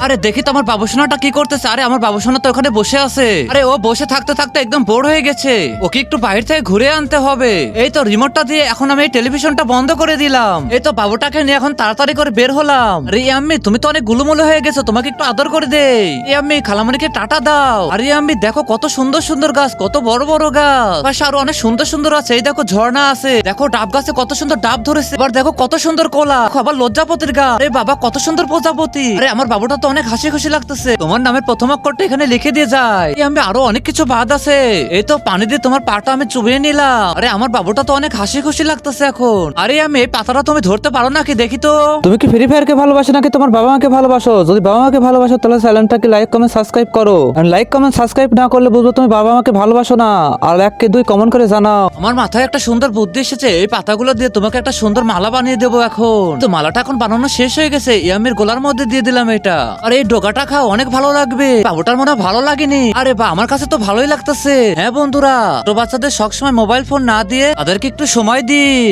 আরে দেখি তো আমার বাবুসোনাটা কি করতেছে। আরে আমার বাবুসোনা তো ওখানে বসে আছে। আরে ও বসে থাকতে থাকতে একদম বোর হয়ে গেছে। ওকে একটু বাইরে থেকে ঘুরে আনতে হবে। এই তো রিমোটটা দিয়ে এখন আমি এই টেলিভিশনটা বন্ধ করে দিলাম। এই তো বাবুটাকে নিয়ে এখন তাড়াতাড়ি করে বের হলাম। আরে আম্মি তুমি তো অনেক গুলুমুলু হয়ে গেছো, তোমাকে একটু আদর করে দেই। এই আম্মি খালামণিকে টাটা দাও। আরে আম্মি দেখো কত সুন্দর সুন্দর গাছ, কত বড় বড় গাছ, পাশে আরো অনেক সুন্দর সুন্দর আছে। এই দেখো ঝর্ণা আছে, দেখো ডাব গাছে কত সুন্দর ডাব ধরেছে। এবার দেখো কত সুন্দর কোলা, আবার লজ্জাপতির গাছ। আরে বাবা কত সুন্দর প্রজাপতি। আরে আমার বাবুটা তো অনেক হাসি খুশি লাগতেছে। তোমার নামের প্রথম অক্ষরটা এখানে লিখে দিয়ে যায়। এই আমি আরো অনেক কিছু বাদ আছে। এই তো পানি দিয়ে তোমার পাটা আমি চুবিয়ে নিলাম। আরে আমার বাবুটা তো অনেক হাসি খুশি লাগতেছে এখন। আরে আমি এই পাতাটা তুমি ধরতে পারো নাকি দেখি তো। তুমি কি ফ্রি ফায়ারকে ভালোবাসো নাকি তোমার বাবা মাকে ভালোবাসো? যদি বাবা মাকে ভালোবাসো তাহলে চ্যানেলটাকে লাইক কমেন্ট সাবস্ক্রাইব করো। আর লাইক কমেন্ট সাবস্ক্রাইব না করলে বুঝবো তুমি বাবা মাকে ভালোবাসো না। আর 1 কে 2 কমেন্ট করে জানাও। আমার মাথায় একটা সুন্দর বুদ্ধি এসেছে। এই পাতাগুলো দিয়ে তোমাকে একটা সুন্দর মালা বানিয়ে দেবো এখন। তো মালাটা এখন বানানো শেষ হয়ে গেছে। ইয়ামির গোলার মধ্যে দিয়ে দিলাম এটা। আর এই ডোকাটা খাও, অনেক ভালো লাগবে। বাবুটার মনে হয় ভালো লাগেনি। আরে বা আমার কাছে তো ভালোই লাগতেছে। হ্যাঁ বন্ধুরা, তো বাচ্চাদের সবসময় মোবাইল ফোন না দিয়ে তাদেরকে একটু সময় দিন।